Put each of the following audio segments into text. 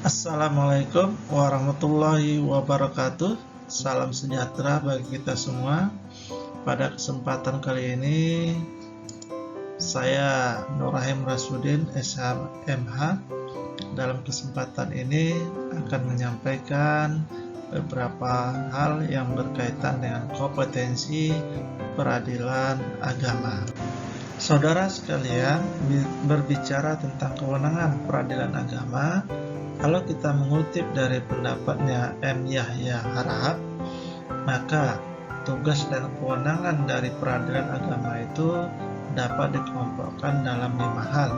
Assalamualaikum warahmatullahi wabarakatuh. Salam sejahtera bagi kita semua. Pada kesempatan kali ini saya Nur Rahim Rasudin SHMH. Dalam kesempatan ini akan menyampaikan beberapa hal yang berkaitan dengan kompetensi peradilan agama. Saudara sekalian, berbicara tentang kewenangan peradilan agama, kalau kita mengutip dari pendapatnya M. Yahya Harahap, maka tugas dan kewenangan dari peradilan agama itu dapat dikelompokkan dalam 5 hal.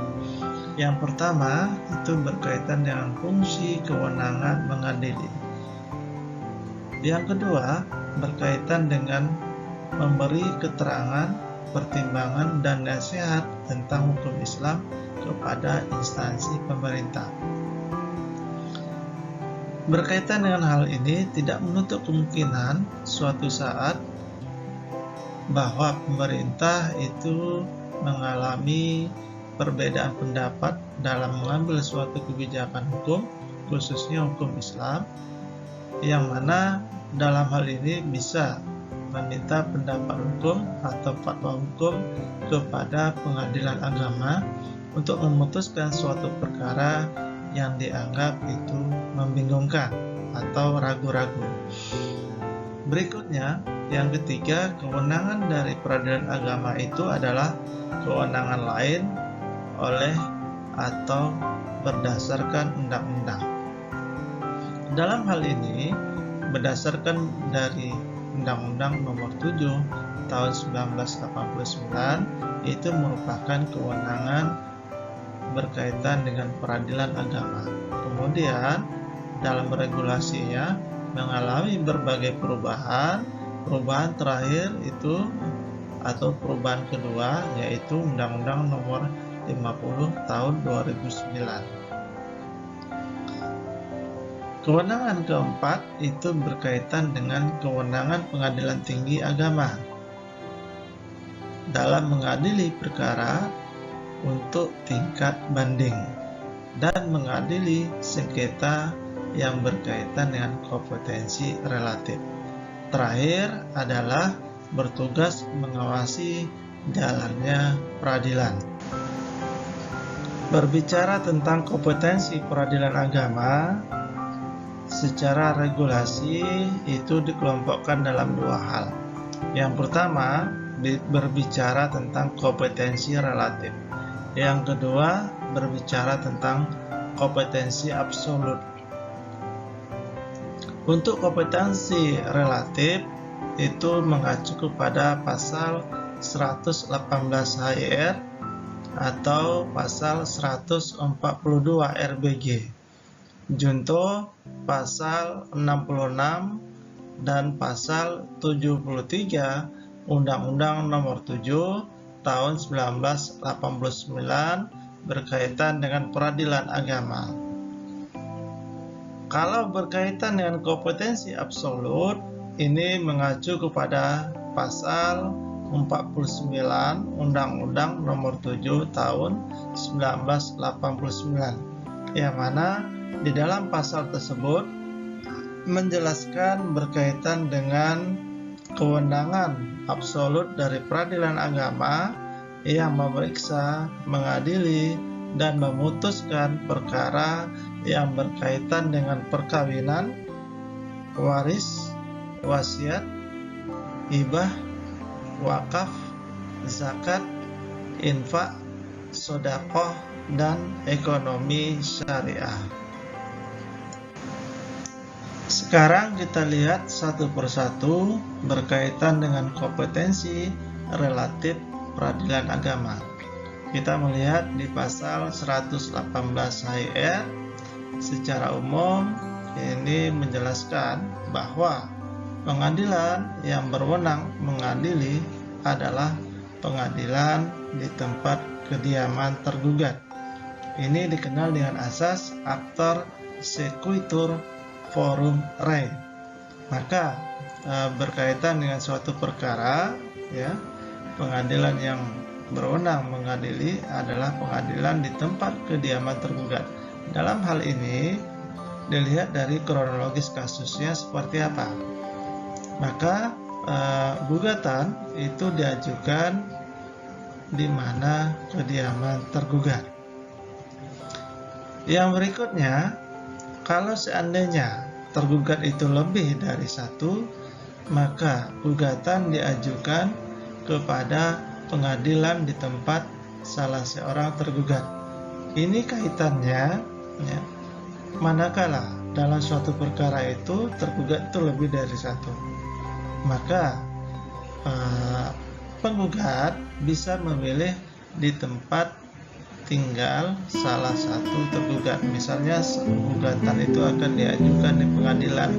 Yang pertama itu berkaitan dengan fungsi kewenangan mengadili. Yang kedua berkaitan dengan memberi keterangan, pertimbangan, dan nasihat tentang hukum Islam kepada instansi pemerintah. Berkaitan dengan hal ini, tidak menutup kemungkinan suatu saat bahwa pemerintah itu mengalami perbedaan pendapat dalam mengambil suatu kebijakan hukum, khususnya hukum Islam, yang mana dalam hal ini bisa meminta pendapat hukum atau fatwa hukum kepada pengadilan agama untuk memutuskan suatu perkara yang dianggap itu membingungkan atau ragu-ragu. Berikutnya, yang ketiga, kewenangan dari peradilan agama itu adalah kewenangan lain oleh atau berdasarkan undang-undang. Dalam hal ini, berdasarkan dari Undang-Undang Nomor 7 Tahun 1989, itu merupakan kewenangan berkaitan dengan peradilan agama. Kemudian dalam regulasinya mengalami berbagai perubahan. Perubahan terakhir itu atau perubahan kedua yaitu Undang-Undang Nomor 50 Tahun 2009. Kewenangan keempat itu berkaitan dengan kewenangan Pengadilan Tinggi Agama dalam mengadili perkara untuk tingkat banding dan mengadili sengketa yang berkaitan dengan kompetensi relatif. Terakhir adalah bertugas mengawasi jalannya peradilan. Berbicara tentang kompetensi peradilan agama, secara regulasi itu dikelompokkan dalam 2 hal. Yang pertama, berbicara tentang kompetensi relatif. Yang kedua, berbicara tentang kompetensi absolut. Untuk kompetensi relatif itu mengacu kepada pasal 118 HIR atau pasal 142 RBG, junto pasal 66 dan pasal 73 Undang-Undang Nomor 7 Tahun 1989 berkaitan dengan peradilan agama. Kalau berkaitan dengan kompetensi absolut, ini mengacu kepada pasal 49 Undang-Undang Nomor 7 Tahun 1989, yang mana di dalam pasal tersebut menjelaskan berkaitan dengan kewenangan absolut dari peradilan agama yang memeriksa, mengadili, dan memutuskan perkara yang berkaitan dengan perkawinan, waris, wasiat, hibah, wakaf, zakat, infak, sedekah, dan ekonomi syariah. Sekarang kita lihat satu persatu berkaitan dengan kompetensi relatif peradilan agama. Kita melihat di pasal 118 HIR secara umum ini menjelaskan bahwa pengadilan yang berwenang mengadili adalah pengadilan di tempat kediaman tergugat. Ini dikenal dengan asas actor sequitur forum rei. Maka berkaitan dengan suatu perkara, ya, pengadilan yang berwenang mengadili adalah pengadilan di tempat kediaman tergugat. Dalam hal ini dilihat dari kronologis kasusnya seperti apa. Maka gugatan itu diajukan di mana kediaman tergugat. Yang berikutnya, kalau seandainya tergugat itu lebih dari satu, maka gugatan diajukan kepada pengadilan di tempat salah seorang tergugat. Ini kaitannya ya, manakala dalam suatu perkara itu tergugat itu lebih dari satu, maka penggugat bisa memilih di tempat tinggal salah satu tergugat. Misalnya gugatan itu akan diajukan di Pengadilan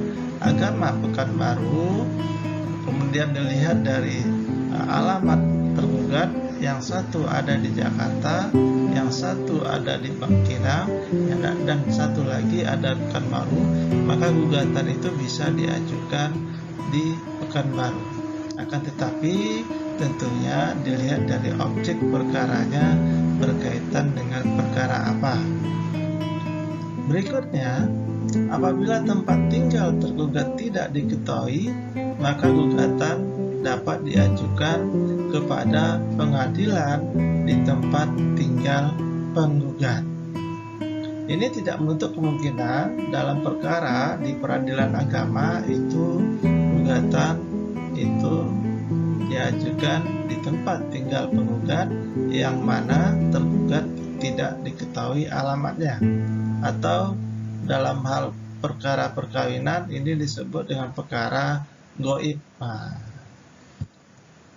Agama Pekanbaru, kemudian dilihat dari alamat tergugat, yang satu ada di Jakarta, yang satu ada di Bangkinang, dan satu lagi ada di Pekanbaru, maka gugatan itu bisa diajukan di Pekanbaru. Akan tetapi tentunya dilihat dari objek perkaranya berkaitan dengan perkara apa. Berikutnya, apabila tempat tinggal tergugat tidak diketahui, maka gugatan dapat diajukan kepada pengadilan di tempat tinggal penggugat. Ini tidak menutup kemungkinan dalam perkara di peradilan agama itu gugatan itu diajukan di tempat tinggal penggugat yang mana tergugat tidak diketahui alamatnya, atau dalam hal perkara perkawinan ini disebut dengan perkara goib.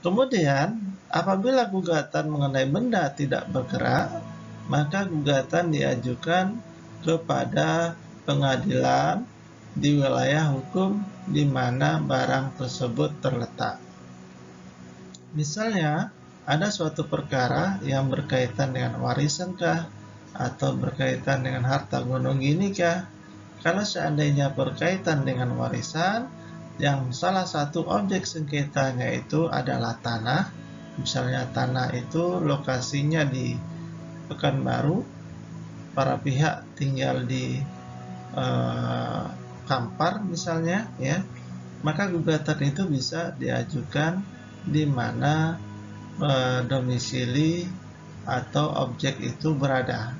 Kemudian apabila gugatan mengenai benda tidak bergerak, maka gugatan diajukan kepada pengadilan di wilayah hukum di mana barang tersebut terletak. Misalnya, ada suatu perkara yang berkaitan dengan warisan kah, atau berkaitan dengan harta gunung gini kah? Kalau seandainya berkaitan dengan warisan, yang salah satu objek sengketanya itu adalah tanah, misalnya tanah itu lokasinya di Pekanbaru, para pihak tinggal di Kampar misalnya, ya, maka gugatan itu bisa diajukan di mana domisili atau objek itu berada.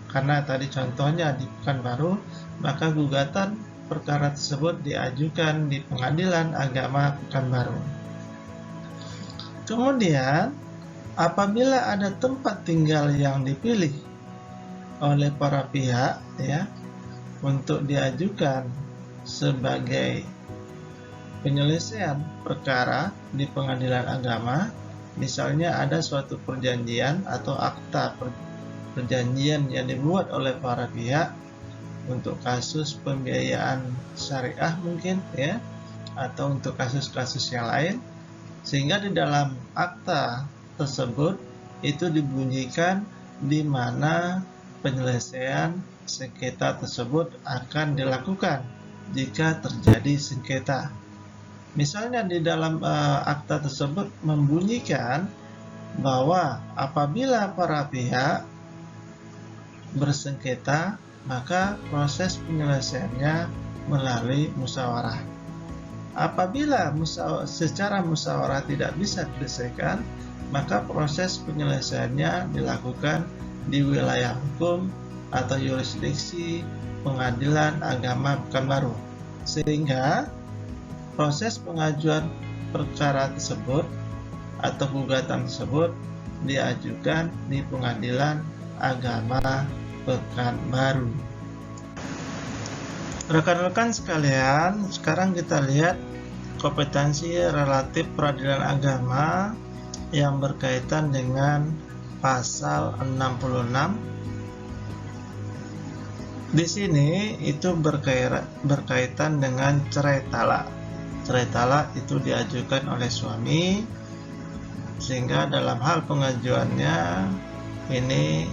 Karena tadi contohnya di Pekanbaru, maka gugatan perkara tersebut diajukan di Pengadilan Agama Pekanbaru. Kemudian, apabila ada tempat tinggal yang dipilih oleh para pihak ya untuk diajukan sebagai penyelesaian perkara di pengadilan agama, misalnya ada suatu perjanjian atau akta perjanjian yang dibuat oleh para pihak untuk kasus pembiayaan syariah mungkin ya, atau untuk kasus-kasus yang lain, sehingga di dalam akta tersebut itu dibunyikan di mana penyelesaian sengketa tersebut akan dilakukan jika terjadi sengketa. Misalnya di dalam akta tersebut membunyikan bahwa apabila para pihak bersengketa, maka proses penyelesaiannya melalui musyawarah. Apabila secara musyawarah tidak bisa diselesaikan, maka proses penyelesaiannya dilakukan di wilayah hukum atau yurisdiksi Pengadilan Agama Pekanbaru, sehingga proses pengajuan perkara tersebut atau gugatan tersebut diajukan di Pengadilan Agama Pekanbaru. Rekan-rekan sekalian, sekarang kita lihat kompetensi relatif peradilan agama yang berkaitan dengan pasal 66. Di sini itu berkaitan dengan cerai talak. Cerai talak itu diajukan oleh suami, sehingga dalam hal pengajuannya ini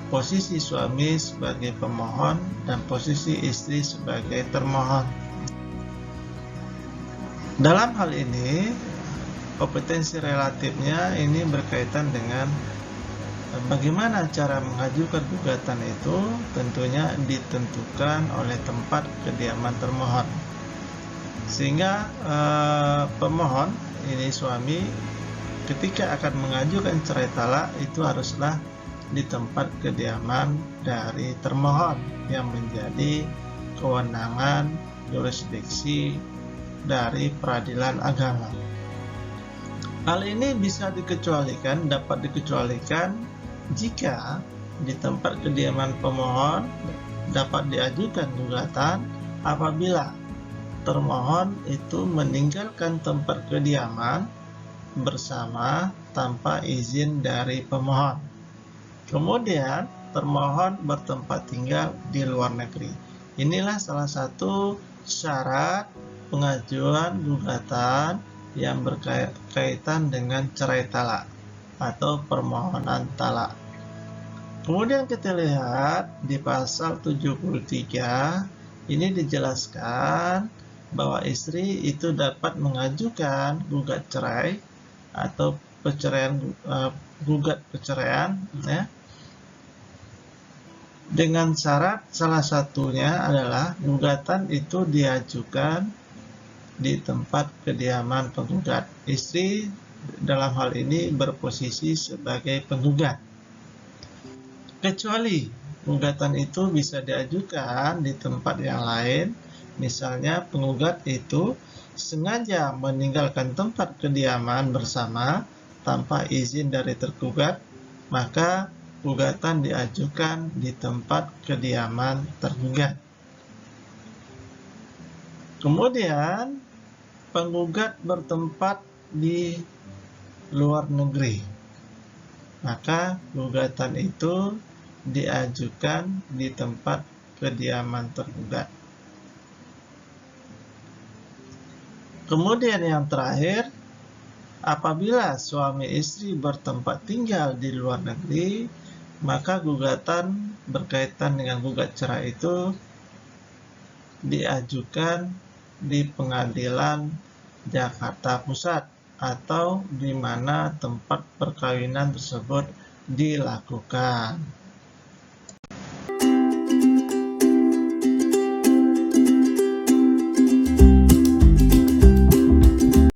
posisi suami sebagai pemohon dan posisi istri sebagai termohon. Dalam hal ini kompetensi relatifnya ini berkaitan dengan Bagaimana cara mengajukan gugatan itu? Tentunya ditentukan oleh tempat kediaman termohon. Sehingga pemohon, ini suami, ketika akan mengajukan cerai talak itu haruslah di tempat kediaman dari termohon yang menjadi kewenangan jurisdiksi dari peradilan agama. Hal ini bisa dikecualikan, dapat dikecualikan jika di tempat kediaman pemohon dapat diajukan gugatan apabila termohon itu meninggalkan tempat kediaman bersama tanpa izin dari pemohon. Kemudian termohon bertempat tinggal di luar negeri. Inilah salah satu syarat pengajuan gugatan yang berkaitan dengan cerai talak atau permohonan talak. Kemudian kita lihat di pasal 73, ini dijelaskan bahwa istri itu dapat mengajukan gugat cerai atau gugat perceraian ya, dengan syarat salah satunya adalah gugatan itu diajukan di tempat kediaman penggugat. Istri dalam hal ini berposisi sebagai penggugat. Kecuali gugatan itu bisa diajukan di tempat yang lain, misalnya penggugat itu sengaja meninggalkan tempat kediaman bersama tanpa izin dari tergugat, maka gugatan diajukan di tempat kediaman tergugat. Kemudian penggugat bertempat di luar negeri, maka gugatan itu diajukan di tempat kediaman tergugat. Kemudian yang terakhir, apabila suami istri bertempat tinggal di luar negeri, maka gugatan berkaitan dengan gugat cerai itu diajukan di Pengadilan Jakarta Pusat atau di mana tempat perkawinan tersebut dilakukan.